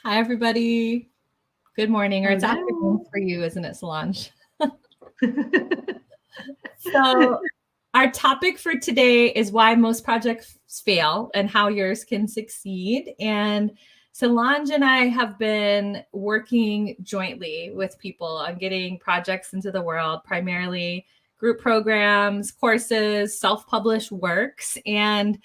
Hi, everybody. Good morning, or it's afternoon Hello. for you, isn't it, Solange? So, our topic for today is why most projects fail and how yours can succeed. And Solange and I have been working jointly with people on getting projects into the world, primarily group programs, courses, self published works. And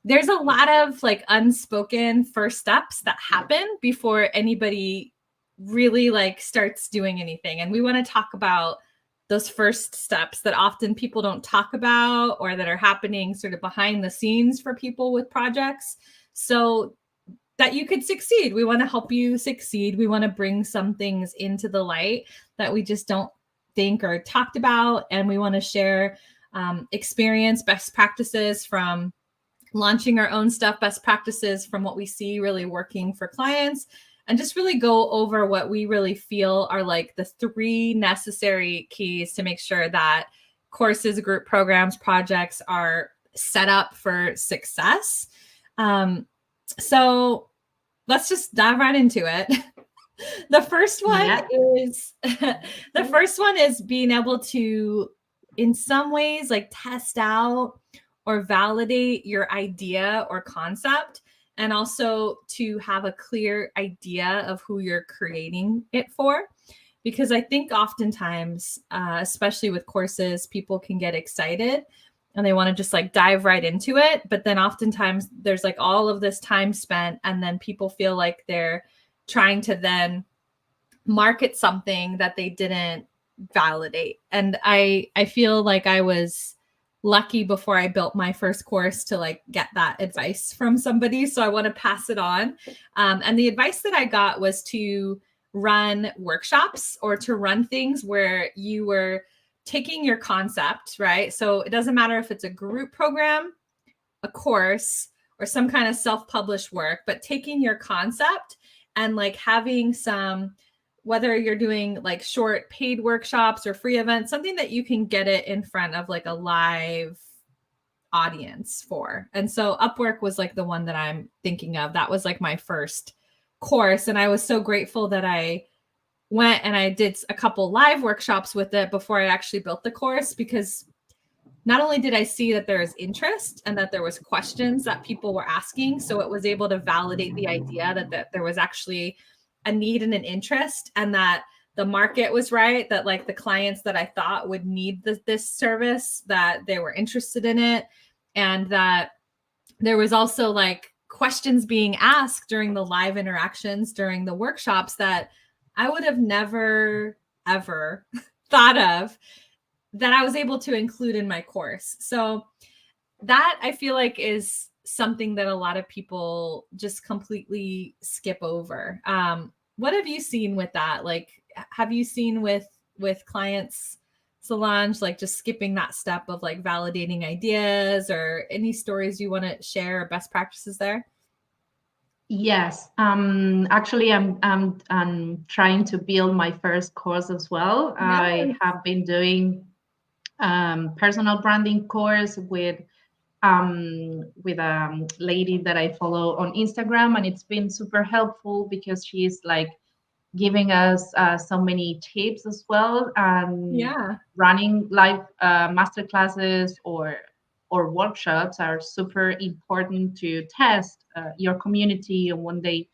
there's a lot of like unspoken first steps that happen before anybody really like starts doing anything. And we want to talk about those first steps that often people don't talk about or that are happening sort of behind the scenes for people with projects so that you could succeed. We want to help you succeed. We want to bring some things into the light that we just don't think or talked about. And we want to share experience, best practices from launching our own stuff, best practices from what we see really working for clients, and just really go over what we really feel are like the 3 necessary keys to make sure that courses, group programs, projects are set up for success. So let's just dive right into it. The first one Yeah. is being able to, in some ways, like test out or validate your idea or concept, and also to have a clear idea of who you're creating it for. Because I think oftentimes, especially with courses, people can get excited and they want to just like dive right into it. But then oftentimes there's like all of this time spent, and then people feel like they're trying to then market something that they didn't validate. And I feel like I was lucky before I built my first course to like get that advice from somebody. So I want to pass it on. And the advice that I got was to run workshops or to run things where you were taking your concept, right? So it doesn't matter if it's a group program, a course, or some kind of self-published work, but taking your concept and like having some, whether you're doing like short paid workshops or free events, something that you can get it in front of like a live audience for. And so Upwork was like the one that I'm thinking of. That was like my first course. And I was so grateful that I went and I did a couple live workshops with it before I actually built the course, because not only did I see that there was interest and that there was questions that people were asking, so it was able to validate the idea that there was actually a need and an interest, and that the market was right, that like the clients that I thought would need this service, that they were interested in it, and that there was also like questions being asked during the live interactions, during the workshops, that I would have never, ever thought of, that I was able to include in my course. So that I feel like is something that a lot of people just completely skip over. What have you seen with that? Like, have you seen with clients, Solange, like just skipping that step of like validating ideas, or any stories you want to share or best practices there? Yes. Actually, I'm trying to build my first course as well. I Yes. have been doing personal branding course with a lady that I follow on Instagram, and it's been super helpful because she's like giving us so many tips as well, and Yeah. running live master classes or workshops are super important to test your community and one day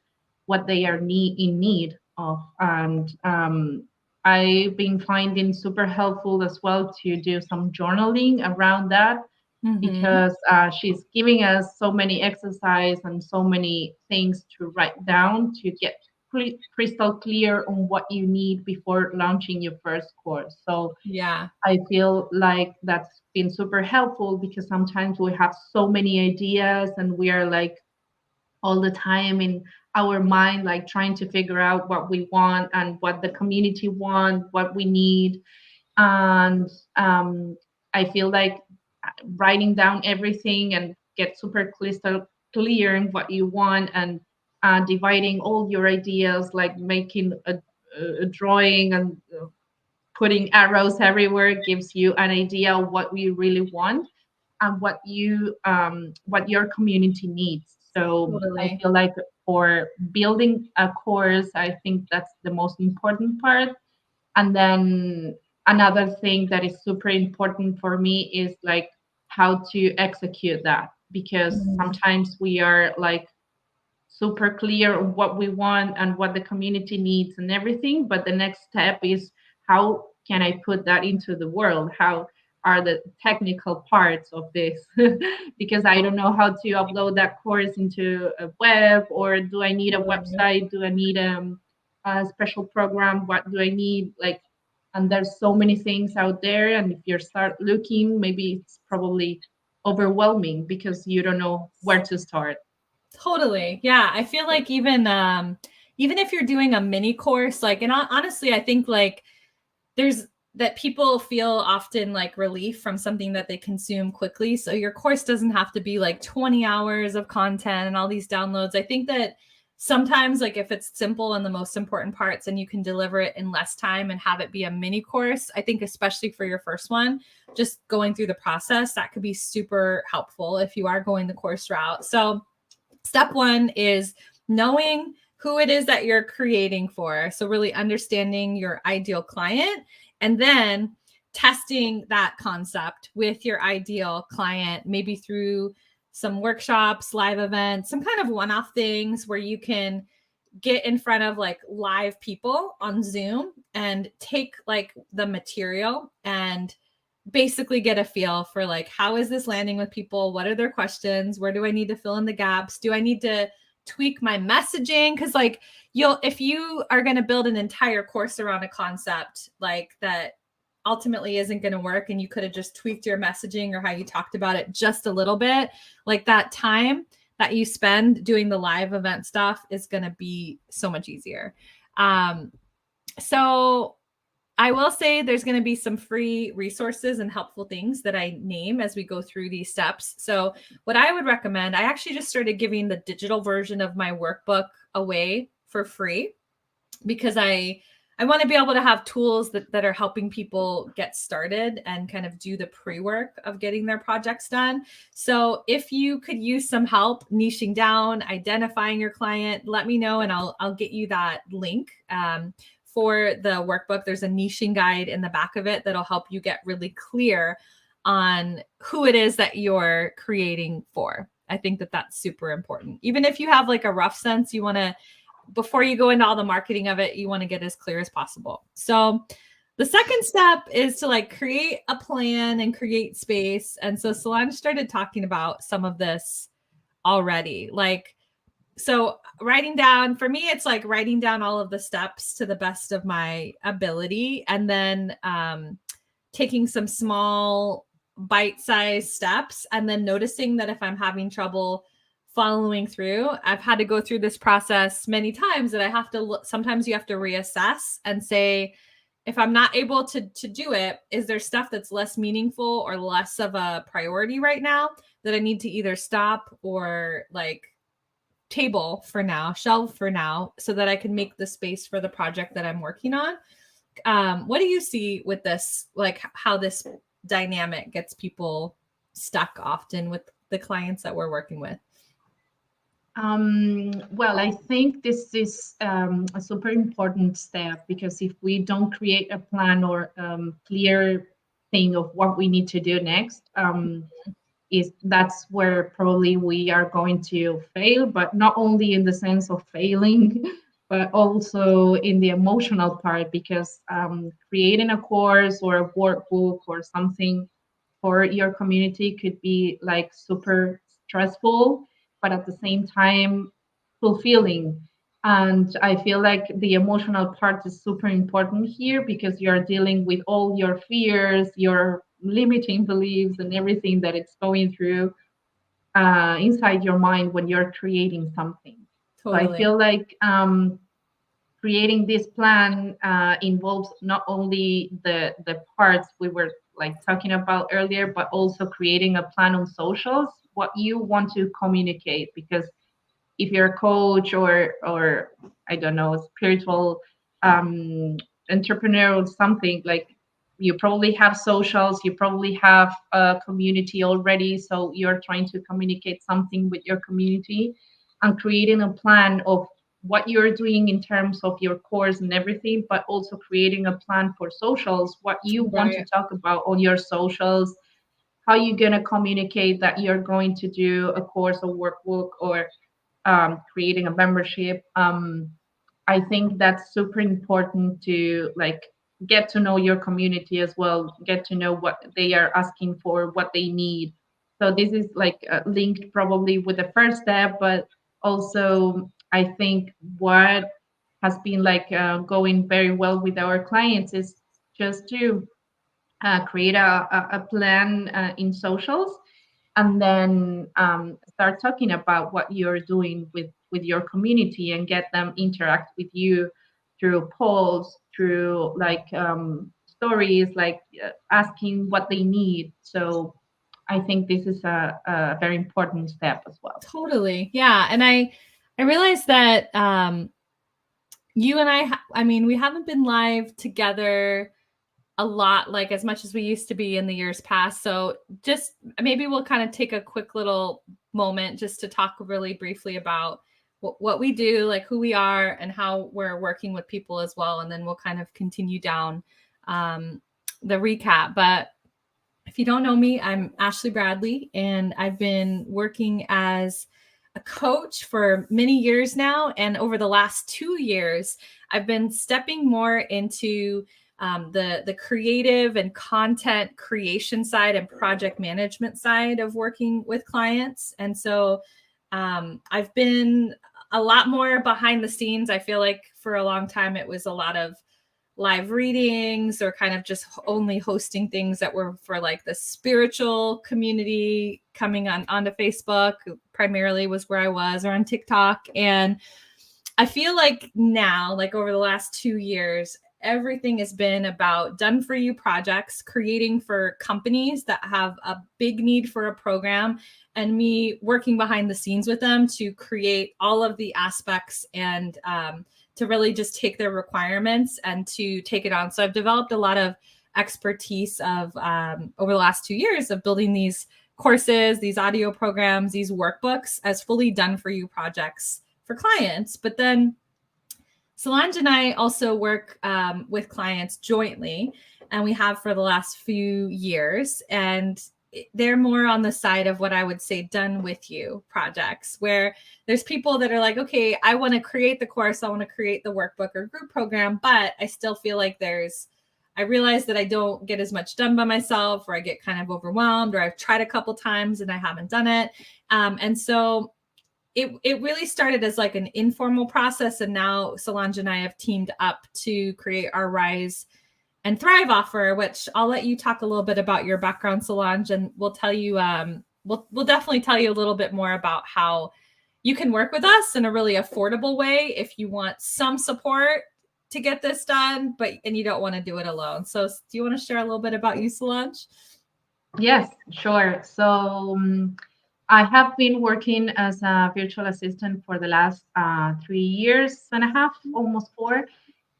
what they are in need of. And I've been finding super helpful as well to do some journaling around that, Mm-hmm. because she's giving us so many exercise and so many things to write down to get crystal clear on what you need before launching your first course. So Yeah. I feel like that's been super helpful, because sometimes we have so many ideas and we are like all the time in our mind, like trying to figure out what we want and what the community want, what we need. And I feel like writing down everything and get super crystal clear in what you want, and dividing all your ideas, like making a drawing and putting arrows everywhere gives you an idea of what you really want and what your community needs. So I Totally. feel like for building a course, I think that's the most important part. And then another thing that is super important for me is like how to execute that, because Mm. sometimes we are like super clear on what we want and what the community needs and everything, but the next step is how can I put that into the world? How are the technical parts of this? Because I don't know how to upload that course into a web, or do I need a Totally. website? Do I need a special program? What do I need? Like, and there's so many things out there, and if you start looking, maybe it's probably overwhelming because you don't know where to start. Totally. Yeah. I feel like even if you're doing a mini course, like, and honestly, I think like there's that people feel often like relief from something that they consume quickly. So your course doesn't have to be like 20 hours of content and all these downloads. I think that sometimes, like, if it's simple and the most important parts and you can deliver it in less time and have it be a mini course, I think especially for your first one, just going through the process, that could be super helpful if you are going the course route. So step one is knowing who it is that you're creating for. So, really understanding your ideal client, and then testing that concept with your ideal client, maybe through some workshops, live events, some kind of one off things where you can get in front of like live people on Zoom and take like the material and basically get a feel for like, how is this landing with people? What are their questions? Where do I need to fill in the gaps? Do I need to tweak my messaging? Because like if you are going to build an entire course around a concept like that ultimately isn't going to work, and you could have just tweaked your messaging or how you talked about it just a little bit, like that time that you spend doing the live event stuff is going to be so much easier. So I will say there's going to be some free resources and helpful things that I name as we go through these steps. So, what I would recommend, I actually just started giving the digital version of my workbook away for free because I want to be able to have tools that are helping people get started and kind of do the pre-work of getting their projects done. So if you could use some help niching down, identifying your client, let me know and I'll get you that link. For the workbook, there's a niching guide in the back of it that'll help you get really clear on who it is that you're creating for. I think that that's super important. Even if you have like a rough sense, you want to, before you go into all the marketing of it, you want to get as clear as possible. So the second step is to like create a plan and create space. And so Solange started talking about some of this already. Like, so writing down, for me, it's like writing down all of the steps to the best of my ability, and then taking some small bite-sized steps, and then noticing that if I'm having trouble following through, I've had to go through this process many times that I have to look, sometimes you have to reassess and say, if I'm not able to do it, is there stuff that's less meaningful or less of a priority right now that I need to either stop or like table for now, shelve for now, so that I can make the space for the project that I'm working on. What do you see with this, like how this dynamic gets people stuck often with the clients that we're working with? Well, I think this is a super important step, because if we don't create a plan or clear thing of what we need to do next, is that's where probably we are going to fail, but not only in the sense of failing, but also in the emotional part, because creating a course or a workbook or something for your community could be like super stressful, but at the same time fulfilling. And I feel like the emotional part is super important here, because you're dealing with all your fears, your limiting beliefs, and everything that it's going through inside your mind when you're creating something. So I Totally. feel like creating this plan involves not only the parts we were like talking about earlier, but also creating a plan on socials, what you want to communicate. Because if you're a coach or I don't know, spiritual um, entrepreneur or something, like you probably have socials, you probably have a community already, so you're trying to communicate something with your community. and creating a plan of what you're doing in terms of your course and everything, but also creating a plan for socials, what you want to Right. talk about on your socials, how you're going to communicate that you're going to do a course or workbook or creating a membership. I think that's super important to like get to know your community as well, get to know what they are asking for, what they need. So this is like linked probably with the first step, but also I think what has been like going very well with our clients is just to create a plan in socials, and then start talking about what you're doing with your community and get them interact with you through polls, through like stories, like asking what they need. So I think this is a very important step as well. Totally. Yeah. And I realized that you and I mean, we haven't been live together a lot, like as much as we used to be in the years past. So just maybe we'll kind of take a quick little moment just to talk really briefly about what we do, like who we are and how we're working with people as well. And then we'll kind of continue down um, the recap. But if you don't know me, I'm Ashley Bradley, and I've been working as a coach for many years now. And over the last 2 years, I've been stepping more into the creative and content creation side and project management side of working with clients. And so I've been a lot more behind the scenes. I feel like for a long time, it was a lot of live readings or kind of just only hosting things that were for like the spiritual community coming onto Facebook primarily was where I was, or on TikTok. And I feel like now, like over the last 2 years, everything has been about done for you projects, creating for companies that have a big need for a program, and me working behind the scenes with them to create all of the aspects and to really just take their requirements and to take it on. So I've developed a lot of expertise of over the last 2 years of building these courses, these audio programs, these workbooks as fully done for you projects for clients. But then Solange and I also work with clients jointly, and we have for the last few years. And they're more on the side of what I would say done with you projects, where there's people that are like, okay, I want to create the course, I want to create the workbook or group program, but I still feel like I realize that I don't get as much done by myself, or I get kind of overwhelmed, or I've tried a couple times and I haven't done it. And so it really started as like an informal process. And now Solange and I have teamed up to create our Rise and Thrive offer, which I'll let you talk a little bit about your background, Solange, and we'll tell you, we'll definitely tell you a little bit more about how you can work with us in a really affordable way if you want some support to get this done, and you don't want to do it alone. So do you want to share a little bit about you, Solange? Yes, sure. So I have been working as a virtual assistant for the last 3 years and a half, almost four.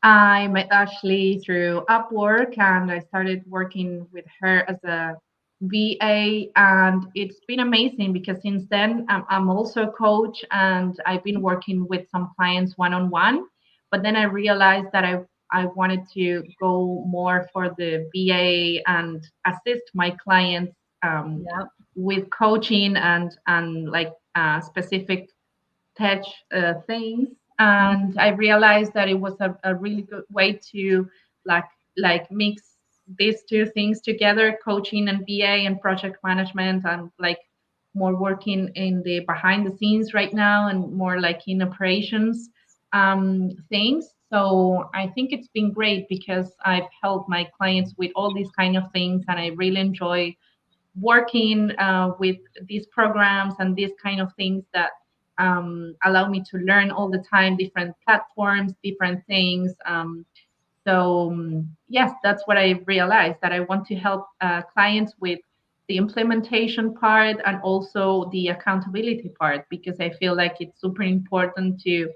I met Ashley through Upwork, and I started working with her as a VA, and it's been amazing because since then I'm also a coach, and I've been working with some clients one-on-one. But then I realized that I wanted to go more for the VA and assist my clients Yeah. with coaching and like specific tech things. And I realized that it was a really good way to like mix these two things together, coaching and BA and project management, and like more working in the behind the scenes right now and more like in operations things. So I think it's been great because I've helped my clients with all these kind of things, and I really enjoy working with these programs and these kind of things that allow me to learn all the time different platforms, different things. Yes, that's what I realized, that I want to help clients with the implementation part and also the accountability part, because I feel like it's super important to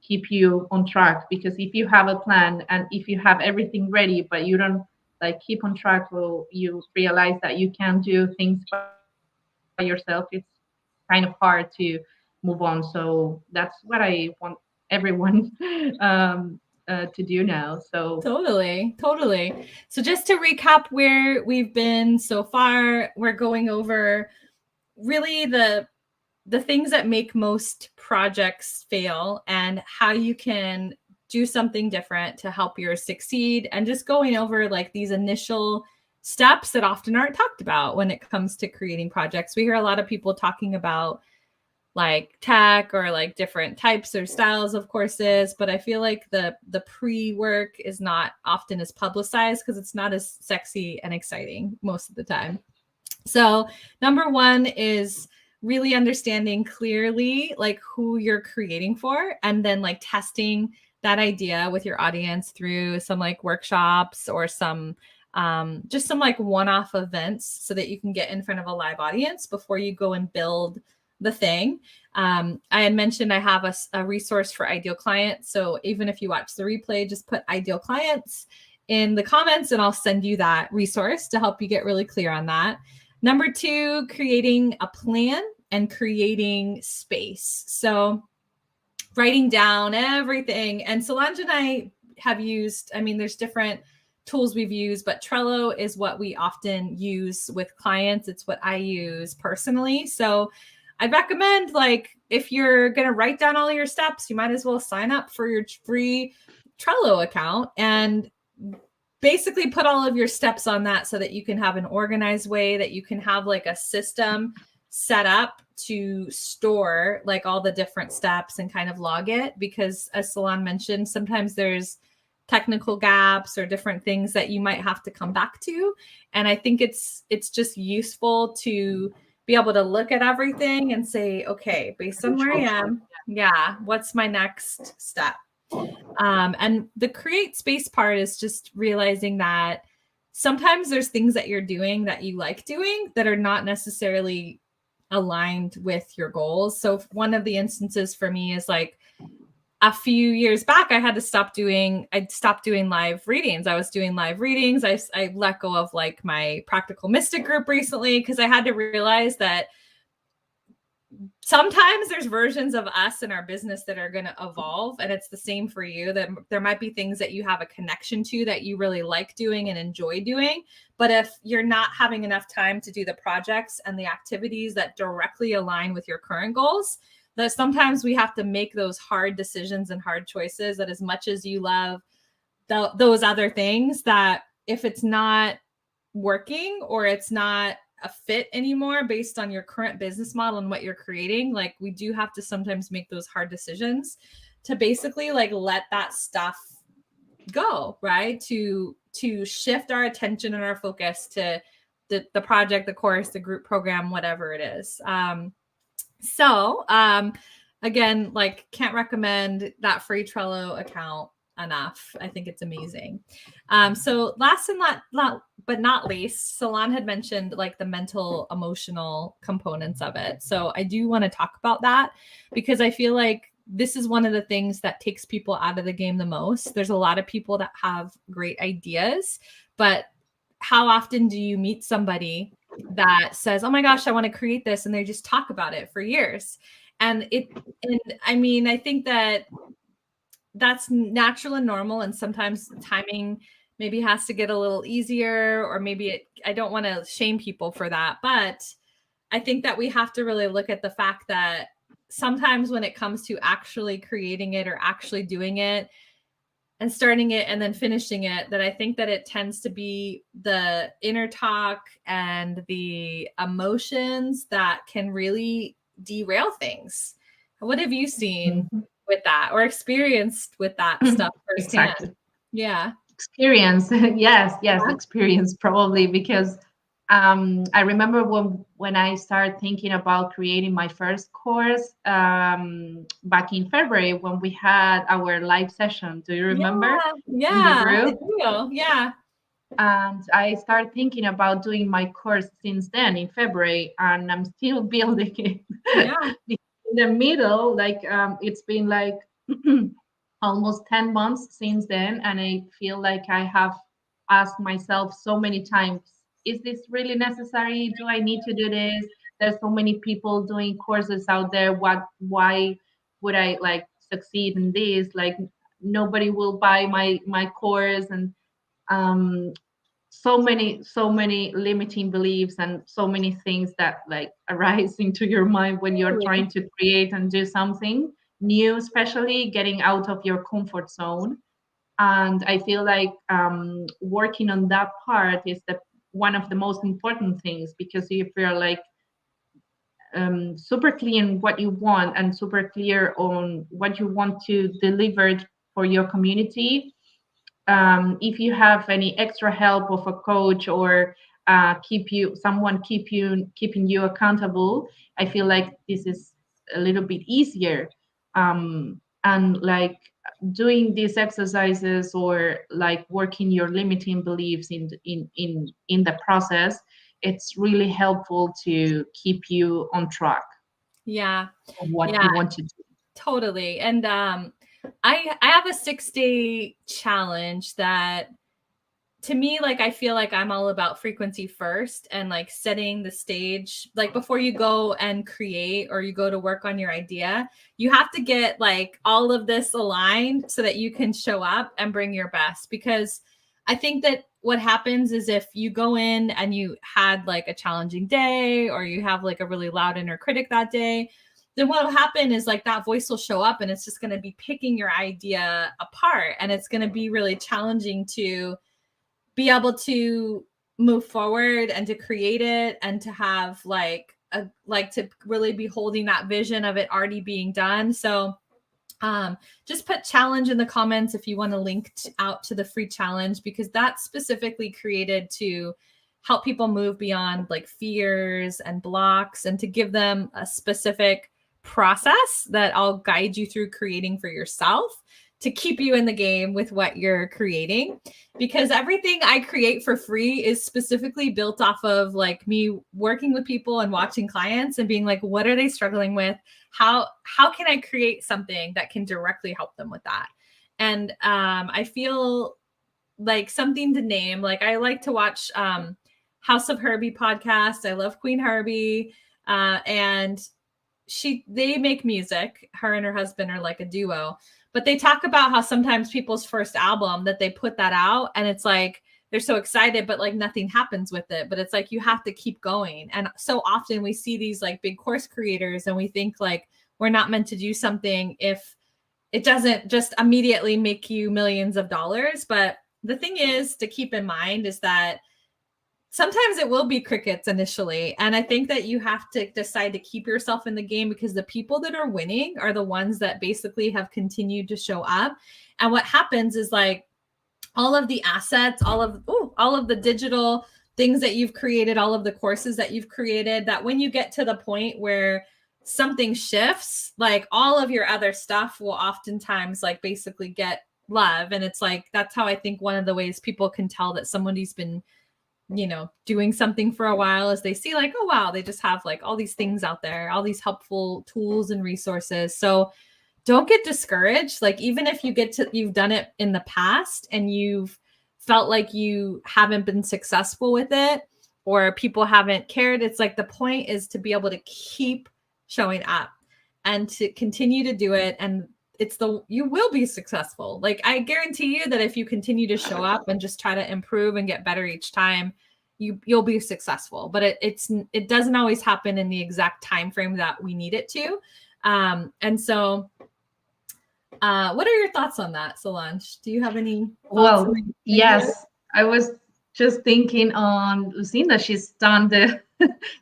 keep you on track. Because if you have a plan and if you have everything ready but you don't like keep on track, or you realize that you can't do things by yourself, it's kind of hard to move on. So that's what I want everyone to do now. So Totally, totally. So just to recap where we've been so far, we're going over really the things that make most projects fail and how you can do something different to help yours succeed, and just going over like these initial steps that often aren't talked about when it comes to creating projects. We hear a lot of people talking about like tech or like different types or styles of courses, but I feel like the pre-work is not often as publicized because it's not as sexy and exciting most of the time. So number one is really understanding clearly like who you're creating for, and then like testing that idea with your audience through some like workshops or some just some like one-off events so that you can get in front of a live audience before you go and build the thing. I had mentioned I have a resource for ideal clients. So even if you watch the replay, just put ideal clients in the comments and I'll send you that resource to help you get really clear on that. Number two, creating a plan and creating space. So writing down everything. And Solange and I have used, I mean, there's different tools we've used, but Trello is what we often use with clients. It's what I use personally. So I recommend, like, if you're going to write down all your steps, you might as well sign up for your free Trello account and basically put all of your steps on that so that you can have an organized way, that you can have like a system set up to store like all the different steps and kind of log it. Because as Solange mentioned, sometimes there's technical gaps or different things that you might have to come back to. And I think it's just useful to be able to look at everything and say, okay, based on where I am, what's my next step? And the create space part is just realizing that sometimes there's things that you're doing that you like doing that are not necessarily aligned with your goals. So one of the instances for me is like a few years back, I'd stopped doing live readings. I was doing live readings. I let go of like my practical mystic group recently because I had to realize that sometimes there's versions of us in our business that are going to evolve, and it's the same for you. That there might be things that you have a connection to that you really like doing and enjoy doing, but if you're not having enough time to do the projects and the activities that directly align with your current goals, that sometimes we have to make those hard decisions and hard choices. That as much as you love those other things, that if it's not working or it's not a fit anymore based on your current business model and what you're creating, like we do have to sometimes make those hard decisions to basically like let that stuff go, right? To shift our attention and our focus to the project, the course, the group program, whatever it is. Again, like can't recommend that free Trello account enough. I think it's amazing. So last and but not least, Solange had mentioned like the mental, emotional components of it. So I do want to talk about that because I feel like this is one of the things that takes people out of the game the most. There's a lot of people that have great ideas, but how often do you meet somebody that says, oh my gosh, I want to create this, and they just talk about it for years? And I mean, I think that's natural and normal. And sometimes timing maybe has to get a little easier, or maybe I don't want to shame people for that. But I think that we have to really look at the fact that sometimes when it comes to actually creating it or actually doing it and starting it and then finishing it, that I think that it tends to be the inner talk and the emotions that can really derail things. What have you seen with that or experienced with that stuff firsthand? Exactly. Yeah. Experience. Yes, experience probably, because I remember when I started thinking about creating my first course back in February when we had our live session. Do you remember? Yeah, In the group? I do. Yeah. And I started thinking about doing my course since then in February, and I'm still building it. Yeah. In the middle, like it's been like almost 10 months since then, and I feel like I have asked myself so many times, is this really necessary? Do I need to do this? there's so many people doing courses out there. Why would I like succeed in this? Like nobody will buy my course. And um so many limiting beliefs and so many things that like arise into your mind when you're trying to create and do something new, especially getting out of your comfort zone. And I feel like working on that part is the one of the most important things, because if you're like super clear on what you want and super clear on what you want to deliver for your community, if you have any extra help of a coach or keeping you accountable, I feel like this is a little bit easier. And like doing these exercises or like working your limiting beliefs in the process, it's really helpful to keep you on track Yeah. of what Yeah, you want to do. totally. And I have a 6-day challenge that, to me, like, I feel like I'm all about frequency first and like setting the stage. Like before you go and create or you go to work on your idea, you have to get like all of this aligned so that you can show up and bring your best. Because I think that what happens is if you go in and you had like a challenging day, or you have like a really loud inner critic that day, then what will happen is like that voice will show up and it's just going to be picking your idea apart, and it's going to be really challenging to be able to move forward and to create it, and to have like to really be holding that vision of it already being done. So just put challenge in the comments if you want to link out to the free challenge, because that's specifically created to help people move beyond like fears and blocks, and to give them a specific process that I'll guide you through creating for yourself to keep you in the game with what you're creating. Because everything I create for free is specifically built off of like me working with people and watching clients and being like, what are they struggling with? How can I create something that can directly help them with that? And I feel like something to name, like I like to watch House of Herbie podcast. I love Queen Herbie. And they make music. Her and her husband are like a duo, but they talk about how sometimes people's first album that they put that out and it's like they're so excited, but like nothing happens with it. But it's like you have to keep going. And so often we see these like big course creators and we think like we're not meant to do something if it doesn't just immediately make you millions of dollars. But the thing is to keep in mind is that sometimes it will be crickets initially. And I think that you have to decide to keep yourself in the game, because the people that are winning are the ones that basically have continued to show up. And what happens is like all of the assets, all of the digital things that you've created, all of the courses that you've created, that when you get to the point where something shifts, like all of your other stuff will oftentimes like basically get love. And it's like, that's how I think one of the ways people can tell that somebody's been doing something for a while, is they see like, oh wow, they just have like all these things out there, all these helpful tools and resources. So don't get discouraged. Like even if you've done it in the past and you've felt like you haven't been successful with it, or people haven't cared, it's like the point is to be able to keep showing up and to continue to do it. And you will be successful. Like I guarantee you that if you continue to show up and just try to improve and get better each time, you'll be successful. But it doesn't always happen in the exact time frame that we need it to. And so what are your thoughts on that, Solange? Do you have any thoughts? Well, yes, I was just thinking on Lucinda. She's done the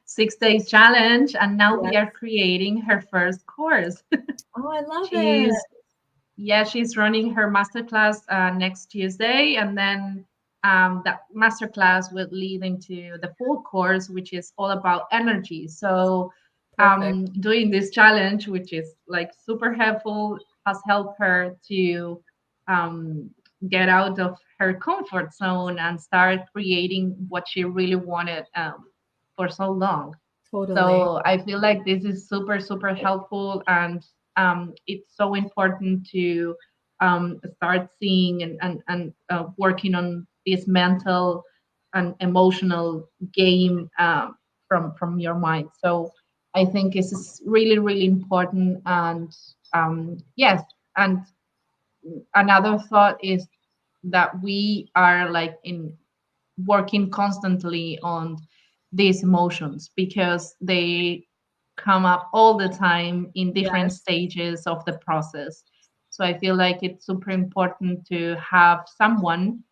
6 days challenge, and now we are creating her first course. Oh, I love it. She's running her masterclass next Tuesday, and then that masterclass will lead into the full course, which is all about energy. So doing this challenge, which is like super helpful, has helped her to get out of her comfort zone and start creating what she really wanted for so long. Totally. So I feel like this is super, super helpful, and it's so important to start seeing and working on this mental and emotional game from your mind. So I think this is really, really important. And yes, and another thought is that we are like in working constantly on these emotions because they come up all the time in different Yes. stages of the process. So I feel like it's super important to have someone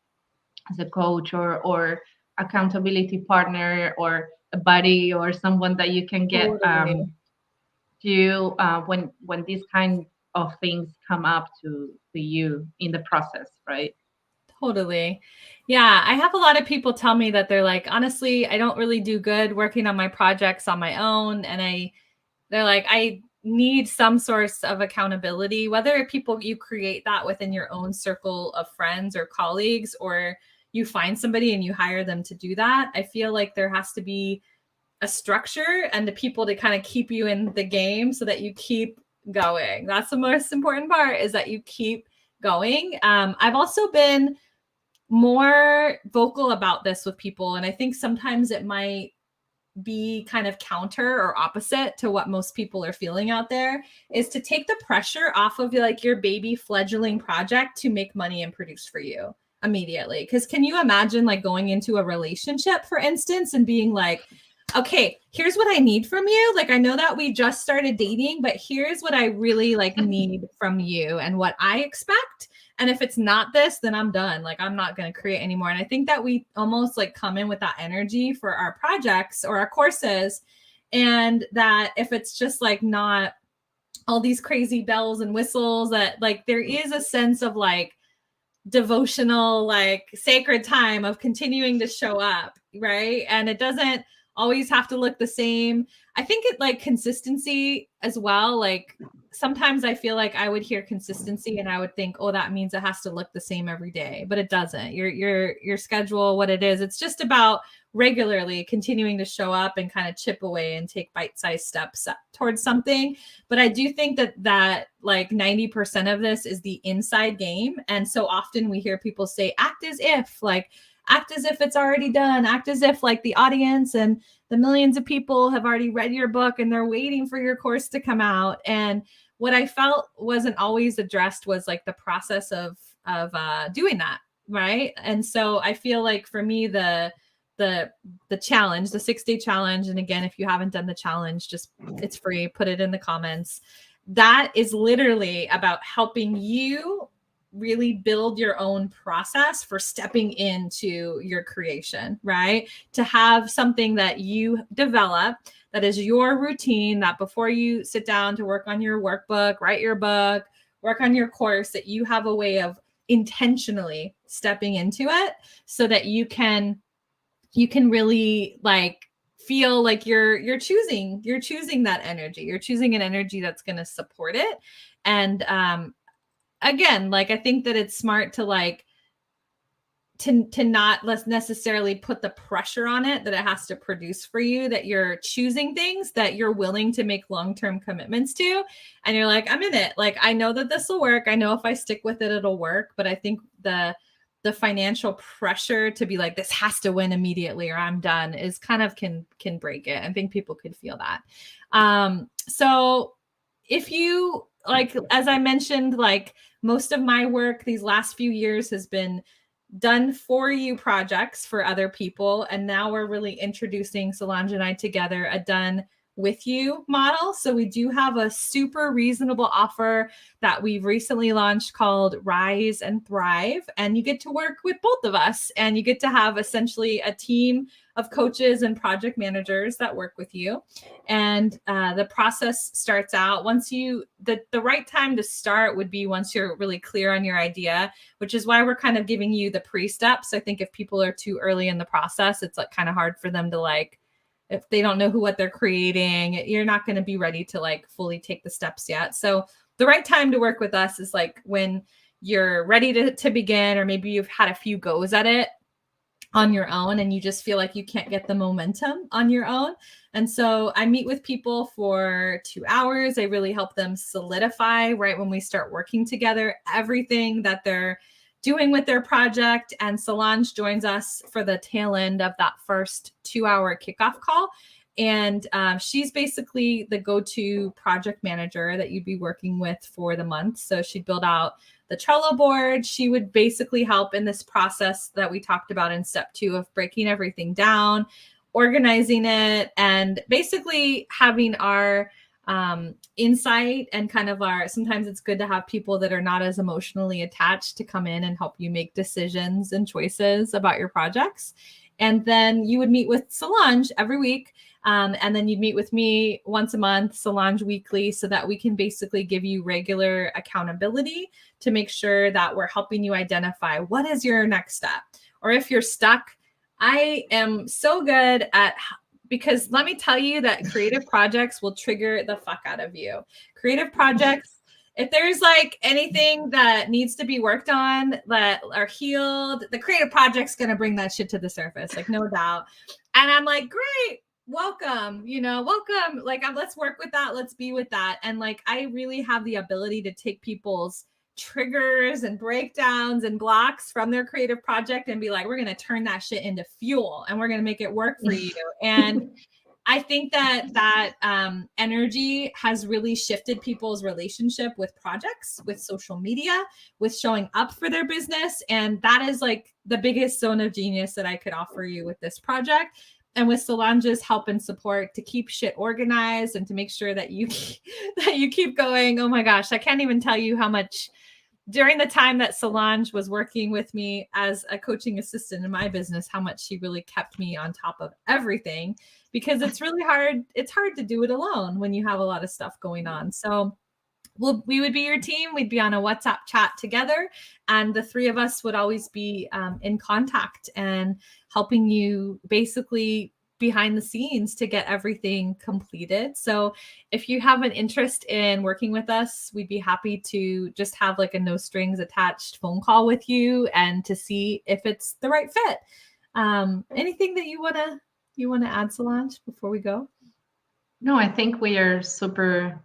as a coach or accountability partner or a buddy or someone that you can get Totally. to when these kind of things come up to you in the process, right? Totally. Yeah, I have a lot of people tell me that they're like, honestly, I don't really do good working on my projects on my own. And they're like, I need some source of accountability, whether people you create that within your own circle of friends or colleagues, or you find somebody and you hire them to do that. I feel like there has to be a structure and the people to kind of keep you in the game so that you keep going. That's the most important part, is that you keep going. I've also been more vocal about this with people, and I think sometimes it might be kind of counter or opposite to what most people are feeling out there, is to take the pressure off of like your baby fledgling project to make money and produce for you immediately. Because can you imagine like going into a relationship, for instance, and being like, okay, here's what I need from you. Like, I know that we just started dating, but here's what I really like need from you and what I expect. And if it's not this, then I'm done. Like, I'm not going to create anymore. And I think that we almost like come in with that energy for our projects or our courses. And that if it's just like not all these crazy bells and whistles, that like there is a sense of like devotional, like sacred time of continuing to show up, right? And it doesn't always have to look the same. I think it like consistency as well. Like sometimes I feel like I would hear consistency and I would think, oh, that means it has to look the same every day, but it doesn't. Your schedule, what it is, it's just about regularly continuing to show up and kind of chip away and take bite-sized steps towards something. But I do think that like 90% of this is the inside game. And so often we hear people say, act as if, like, act as if it's already done, act as if like the audience and the millions of people have already read your book and they're waiting for your course to come out. And what I felt wasn't always addressed was like the process of doing that, right? And so I feel like for me, the challenge, the 6-day challenge, and again, if you haven't done the challenge, just it's free, put it in the comments. That is literally about helping you really build your own process for stepping into your creation, right? To have something that you develop that is your routine, that before you sit down to work on your workbook, write your book, work on your course, that you have a way of intentionally stepping into it so that you can really like feel like you're choosing that energy. You're choosing an energy that's going to support it. And again, like I think that it's smart to like to not less necessarily put the pressure on it that it has to produce for you, that you're choosing things that you're willing to make long-term commitments to. And you're like, I'm in it. Like, I know that this will work. I know if I stick with it, it'll work. But I think the financial pressure to be like, this has to win immediately or I'm done is kind of can break it. I think people could feel that. So if you like, as I mentioned, like most of my work these last few years has been done for you projects for other people. And now we're really introducing Solange and I together a done with you model. So we do have a super reasonable offer that we've recently launched called Rise and Thrive. And you get to work with both of us and you get to have essentially a team of coaches and project managers that work with you. And the process starts out once you, the right time to start would be once you're really clear on your idea, which is why we're kind of giving you the pre-steps. I think if people are too early in the process, it's like kind of hard for them to like, if they don't know what they're creating, you're not going to be ready to like fully take the steps yet. So the right time to work with us is like when you're ready to begin, or maybe you've had a few goes at it on your own and you just feel like you can't get the momentum on your own. And so I meet with people for 2 hours. I really help them solidify right when we start working together, everything that they're doing with their project. And Solange joins us for the tail end of that first 2-hour kickoff call. And she's basically the go-to project manager that you'd be working with for the month. So she'd build out the Trello board. She would basically help in this process that we talked about in step 2 of breaking everything down, organizing it, and basically having our insight and kind of our, sometimes it's good to have people that are not as emotionally attached to come in and help you make decisions and choices about your projects. And then you would meet with Solange every week. And then you'd meet with me once a month, Solange weekly, so that we can basically give you regular accountability to make sure that we're helping you identify what is your next step. Or if you're stuck, I am so good at, because let me tell you that creative projects will trigger the fuck out of you. Creative projects, if there's like anything that needs to be worked on that are healed, the creative project's going to bring that shit to the surface, like no doubt. And I'm like, great, welcome, welcome. Like, let's work with that. Let's be with that. And like, I really have the ability to take people's triggers and breakdowns and blocks from their creative project and be like, we're going to turn that shit into fuel and we're going to make it work for you. And I think that energy has really shifted people's relationship with projects, with social media, with showing up for their business. And that is like the biggest zone of genius that I could offer you with this project. And with Solange's help and support to keep shit organized and to make sure that you keep going. Oh my gosh, I can't even tell you how much during the time that Solange was working with me as a coaching assistant in my business, how much she really kept me on top of everything, because it's really hard. It's hard to do it alone when you have a lot of stuff going on. So we would be your team. We'd be on a WhatsApp chat together, and the 3 of us would always be in contact and helping you basically behind the scenes to get everything completed. So if you have an interest in working with us, we'd be happy to just have like a no strings attached phone call with you and to see if it's the right fit. Anything that you want to add, Solange, before we go? No, I think we are super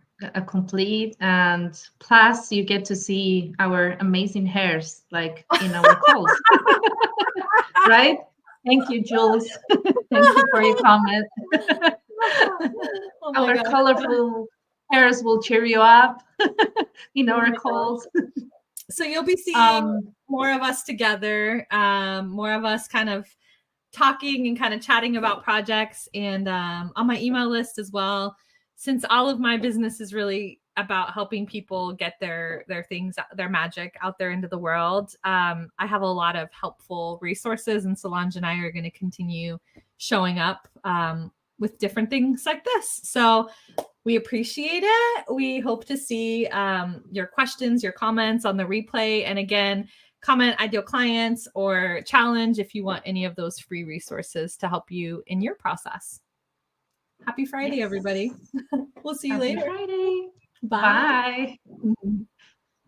complete, and plus you get to see our amazing hairs like in our calls. Right? Thank you, Jules. Thank you for your comment. Oh our God. colorful hairs will cheer you up in our calls. So you'll be seeing more of us together, more of us kind of talking and kind of chatting about projects, and on my email list as well. Since all of my business is really about helping people get their things, their magic out there into the world, I have a lot of helpful resources, and Solange and I are going to continue showing up with different things like this. So we appreciate it. We hope to see your questions, your comments on the replay. And again, comment ideal clients or challenge if you want any of those free resources to help you in your process. Happy Friday, everybody. We'll see you later. Friday. Bye. Bye.